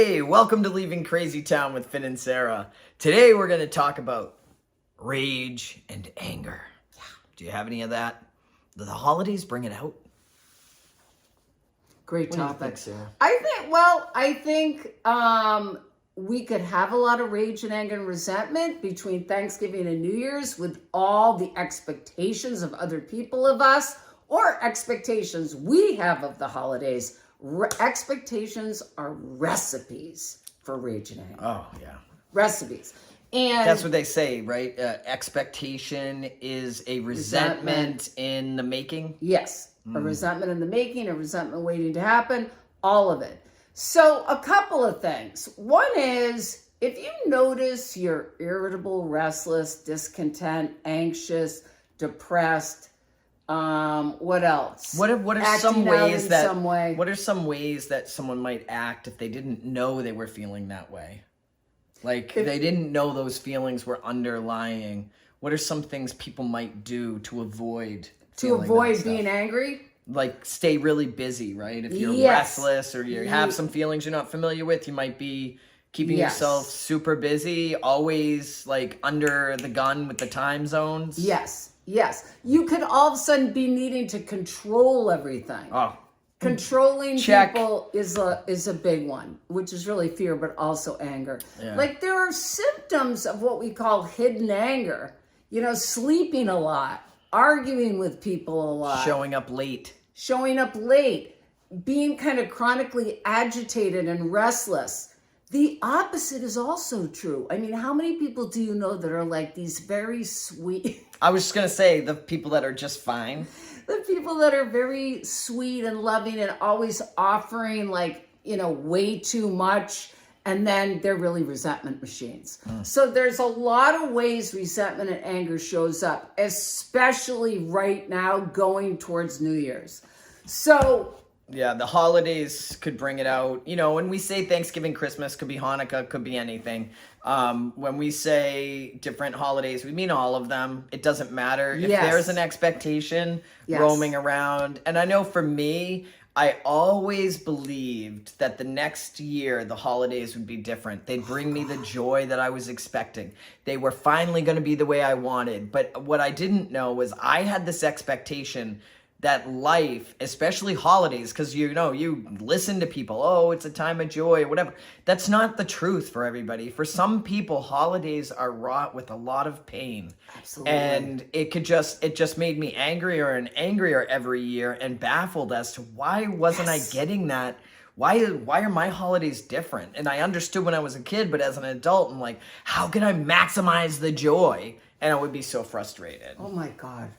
Hey, welcome to Leaving Crazy Town with Finn and Sarah. Today we're going to talk about rage and anger. Do you have any of that? Do the holidays bring it out? Great What do you topic. think, Sarah? I think we could have a lot of rage and anger and resentment between Thanksgiving and New Year's with all the expectations of other people of us or expectations we have of the holidays. Expectations are recipes for rage and anger. Oh, yeah. Recipes. And That's what they say, right? Expectation is a resentment in the making. yes, a resentment in the making, a resentment waiting to happen, all of it. So a couple of things. One is, if you notice you're irritable, restless, discontent, anxious, depressed, what else? What are Acting some out ways in that some way. What are some ways that someone might act if they didn't know they were feeling that way? Like they didn't know those feelings were underlying. What are some things people might do to avoid being angry? Like stay really busy, right? If you're Yes. restless or you have some feelings you're not familiar with, you might be keeping Yes. yourself super busy, always like under the gun with the time zones. Yes. You could all of a sudden be needing to control everything. Oh, Controlling Check. people is a big one, which is really fear, but also anger. Yeah. Like there are symptoms of what we call hidden anger. You know, sleeping a lot, arguing with people a lot, showing up late. being kind of chronically agitated and restless. The opposite is also true. I mean, how many people do you know that are like these very sweet... I was just going to say the people that are just fine. The people that are very sweet and loving and always offering way too much, and then they're really resentment machines. So there's a lot of ways resentment and anger shows up, especially right now going towards New Year's. So yeah, the holidays could bring it out. You know, when we say Thanksgiving, Christmas, could be Hanukkah, could be anything. When we say different holidays, we mean all of them. It doesn't matter. If Yes. there's an expectation Yes. roaming around. And I know for me, I always believed that the next year, the holidays would be different. They'd bring me the joy that I was expecting. They were finally going to be the way I wanted. But what I didn't know was I had this expectation that life, especially holidays, because you listen to people, oh, it's a time of joy or whatever. That's not the truth for everybody. For some people, holidays are wrought with a lot of pain. Absolutely. And it just made me angrier and angrier every year and baffled as to why wasn't I getting that? Why are my holidays different? And I understood when I was a kid, but as an adult, I'm like, how can I maximize the joy? And I would be so frustrated. oh my God.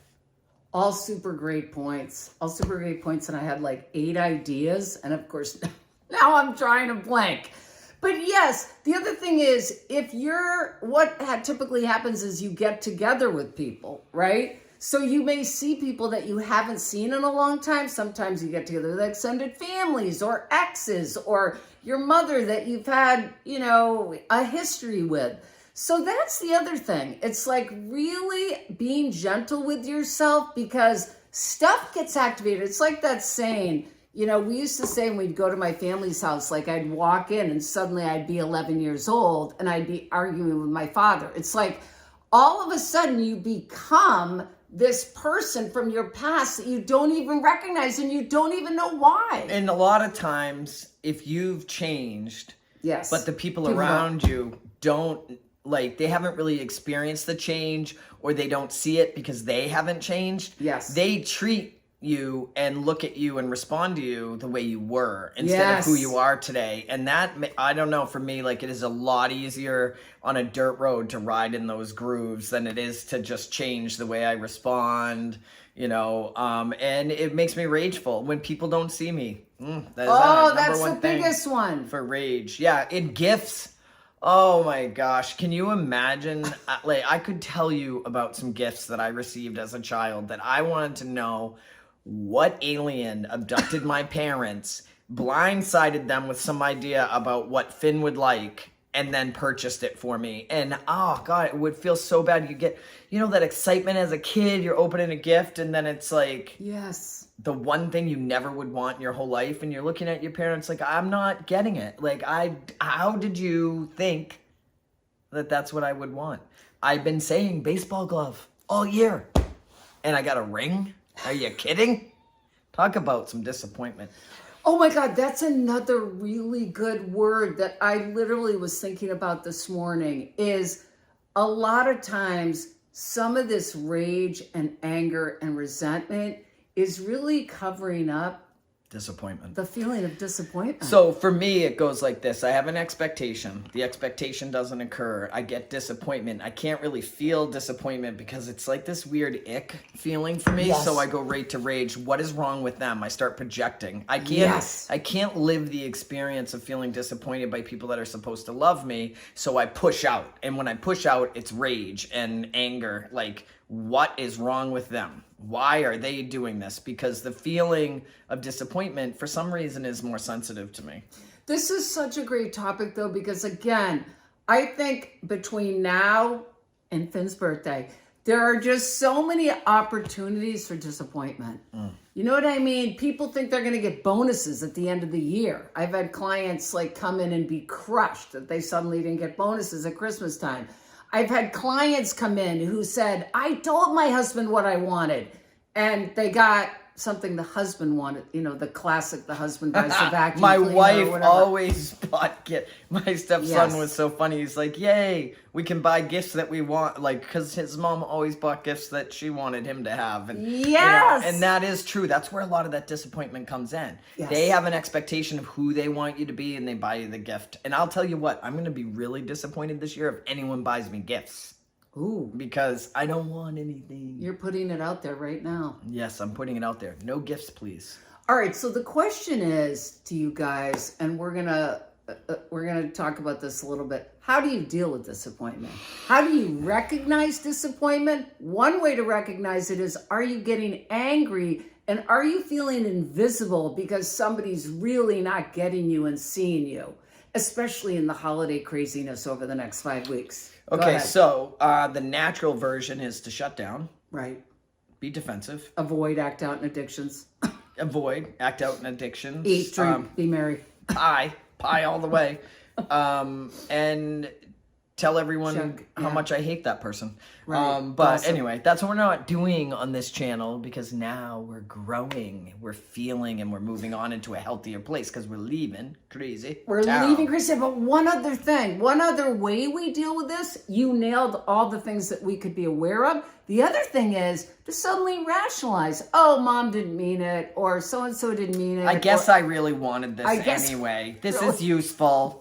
All super great points. And I had like 8 ideas. And of course, now I'm trying to blank. But yes, the other thing is, typically happens is you get together with people, right? So you may see people that you haven't seen in a long time. Sometimes you get together with extended families or exes or your mother that you've had, a history with. So that's the other thing. It's like really being gentle with yourself because stuff gets activated. It's like that saying, we used to say when we'd go to my family's house, like I'd walk in and suddenly I'd be 11 years old and I'd be arguing with my father. It's like all of a sudden you become this person from your past that you don't even recognize and you don't even know why. And a lot of times, if you've changed, Yes. but the people around you don't, like, they haven't really experienced the change or they don't see it because they haven't changed. Yes. They treat you and look at you and respond to you the way you were instead of who you are today. And that, I don't know, for me, like, it is a lot easier on a dirt road to ride in those grooves than it is to just change the way I respond, and it makes me rageful when people don't see me. That's the biggest one. For rage. Yeah, in gifts. Oh my gosh. Can you imagine? I could tell you about some gifts that I received as a child that I wanted to know what alien abducted my parents, blindsided them with some idea about what Finn would like, and then purchased it for me. And oh God, it would feel so bad. You get, that excitement as a kid, you're opening a gift and then it's like Yes. the one thing you never would want in your whole life. And you're looking at your parents like, I'm not getting it. Like, how did you think that that's what I would want? I've been saying baseball glove all year and I got a ring. Are you kidding? Talk about some disappointment. Oh my God, that's another really good word that I literally was thinking about this morning is a lot of times some of this rage and anger and resentment is really covering up Disappointment. the feeling of disappointment. So for me, it goes like this. I have an expectation. The expectation doesn't occur. I get disappointment. I can't really feel disappointment because it's like this weird ick feeling for me. Yes. So I go right to rage. What is wrong with them? I start projecting. I can't live the experience of feeling disappointed by people that are supposed to love me. So I push out. And when I push out, it's rage and anger. Like, what is wrong with them? Why are they doing this? Because the feeling of disappointment, for some reason, is more sensitive to me. This is such a great topic, though, because again, I think between now and Finn's birthday, there are just so many opportunities for disappointment. You know what I mean? People think they're going to get bonuses at the end of the year. I've had clients like come in and be crushed that they suddenly didn't get bonuses at Christmas time. I've had clients come in who said, I told my husband what I wanted, and they got something the husband wanted, the classic, the husband buys the vacuum My cleaner wife or whatever. always bought gifts. My stepson was so funny. He's like, yay, we can buy gifts that we want. Like, because his mom always bought gifts that she wanted him to have. And, Yes! and that is true. That's where a lot of that disappointment comes in. Yes. They have an expectation of who they want you to be and they buy you the gift. And I'll tell you what, I'm going to be really disappointed this year if anyone buys me gifts. Ooh. Because I don't want anything. You're putting it out there right now. Yes, I'm putting it out there. No gifts, please. All right, so the question is to you guys, and we're gonna talk about this a little bit. How do you deal with disappointment? How do you recognize disappointment? One way to recognize it is, are you getting angry and are you feeling invisible because somebody's really not getting you and seeing you, especially in the holiday craziness over the next 5 weeks? Go Okay, ahead. so the natural version is to shut down, Right. be defensive, Avoid, act out in addictions. avoid, act out in addictions, Eat, drink, be merry. pie all the way, and tell everyone Chug, how yeah. much I hate that person. Right, But awesome. anyway, that's what we're not doing on this channel because now we're growing, we're feeling, and we're moving on into a healthier place because we're leaving crazy. We're town. leaving Christian, but one other thing, one other way we deal with this, you nailed all the things that we could be aware of. The other thing is to suddenly rationalize, oh, mom didn't mean it, or so-and-so didn't mean it. I guess I really wanted this I guess- anyway. This really? is useful.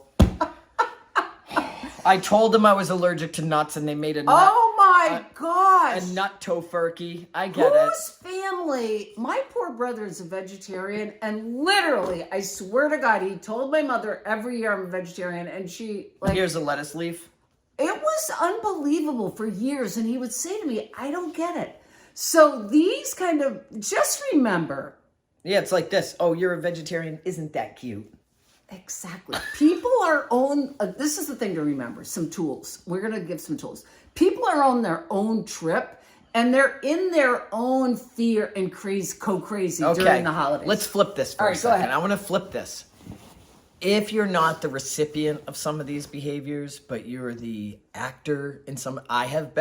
I told them I was allergic to nuts and they made a nut, Oh my gosh. a nut tofurkey. I get it. Whose family? My poor brother is a vegetarian, and literally, I swear to God, he told my mother every year I'm a vegetarian, and she, like, Here's a lettuce leaf. it was unbelievable for years, and he would say to me, I don't get it. So these kind of, just remember. Yeah, it's like this. Oh, you're a vegetarian. Isn't that cute? Exactly. People are on, this is the thing to remember, some tools. We're going to give some tools. People are on their own trip, and they're in their own fear and crazy during the holidays. Let's flip this for All a right, go second. ahead. I want to flip this. If you're not the recipient of some of these behaviors, but you're the actor in some, I have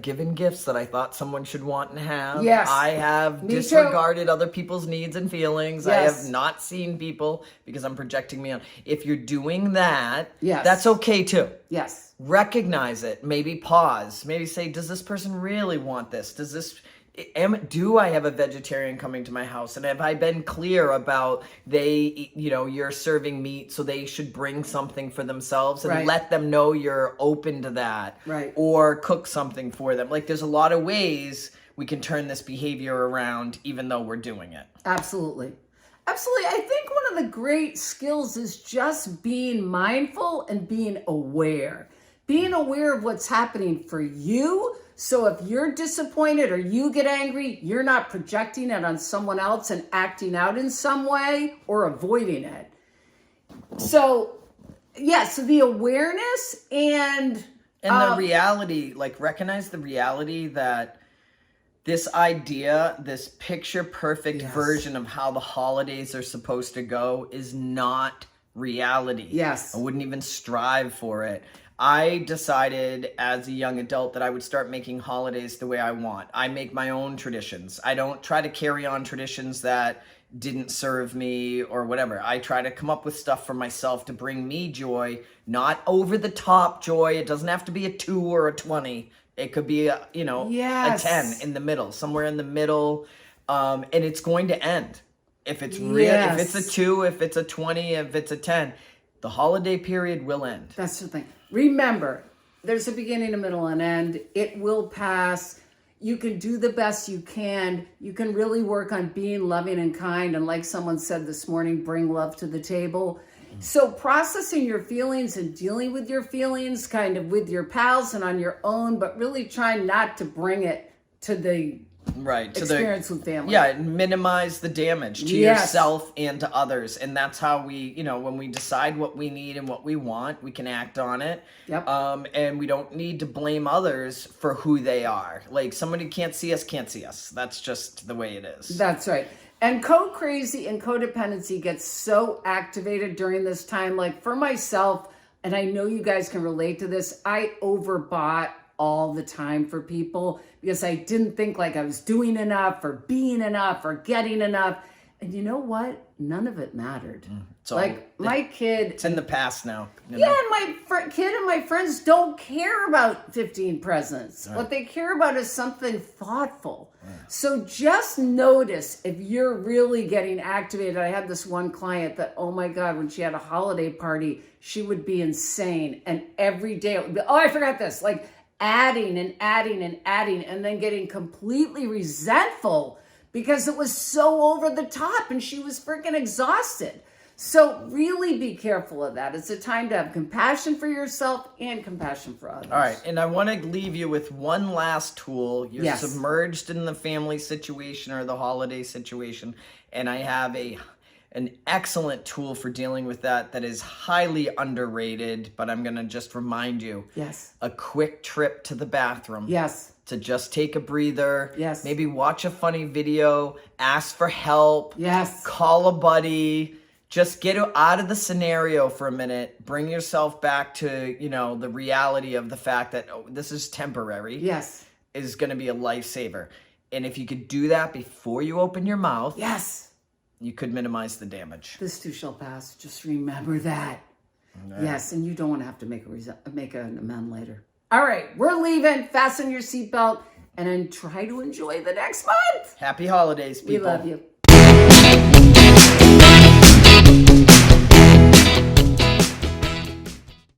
given gifts that I thought someone should want and have. Yes. I have Me too. disregarded other people's needs and feelings. I Yes. have not seen people because I'm projecting me on. If you're doing that, Yes. that's okay too. Yes. Recognize it. Maybe pause. Maybe say, does this person really want this? Do I have a vegetarian coming to my house? And have I been clear about you're serving meat, so they should bring something for themselves and Right. let them know you're open to that. Right. Or cook something for them. Like, there's a lot of ways we can turn this behavior around even though we're doing it. Absolutely. Absolutely. I think one of the great skills is just being mindful and being aware. Being aware of what's happening for you. So if you're disappointed or you get angry, you're not projecting it on someone else and acting out in some way or avoiding it. So Yeah, so the awareness and the reality, like recognize the reality that this idea, this picture perfect version of how the holidays are supposed to go is not reality. Yes. I wouldn't even strive for it. I decided as a young adult that I would start making holidays the way I want. I make my own traditions. I don't try to carry on traditions that didn't serve me or whatever. I try to come up with stuff for myself to bring me joy, not over the top joy. It doesn't have to be a 2 or a 20. It could be a, a 10 in the middle, somewhere in the middle. And it's going to end. If it's real, if it's a 2, if it's a 20, if it's a 10, the holiday period will end. That's the thing. Remember, there's a beginning, a middle, and end. It will pass. You can do the best you can. You can really work on being loving and kind. And like someone said this morning, bring love to the table. So processing your feelings and dealing with your feelings kind of with your pals and on your own, but really trying not to bring it to the experience with family. Yeah, minimize the damage to yourself and to others. And that's how we, when we decide what we need and what we want, we can act on it. Yep. And we don't need to blame others for who they are. Like somebody can't see us. That's just the way it is. That's right. And co-crazy and codependency gets so activated during this time. Like for myself, and I know you guys can relate to this, I overbought all the time for people because I didn't think like I was doing enough or being enough or getting enough. And you know what? None of it mattered. My kid... It's in the past now. Yeah, and my kid and my friends don't care about 15 presents. Right. What they care about is something thoughtful. Yeah. So just notice if you're really getting activated. I had this one client that, oh my God, when she had a holiday party, she would be insane. And every day it would be, oh, I forgot this. Like adding and adding and adding and then getting completely resentful because it was so over the top and she was freaking exhausted. So really be careful of that. It's a time to have compassion for yourself and compassion for others. All right. And I want to leave you with one last tool. You're submerged in the family situation or the holiday situation. And I have an excellent tool for dealing with that is highly underrated, but I'm going to just remind you. Yes. A quick trip to the bathroom. Yes. To just take a breather. Yes. Maybe watch a funny video, ask for help. Yes. Call a buddy. Just get out of the scenario for a minute. Bring yourself back to, the reality of the fact that this is temporary. Yes. Is going to be a lifesaver. And if you could do that before you open your mouth. Yes. You could minimize the damage. This too shall pass. Just remember that. Right. Yes, and you don't want to have to make an amend later. All right, we're leaving. Fasten your seatbelt and then try to enjoy the next month. Happy holidays, people. We love you.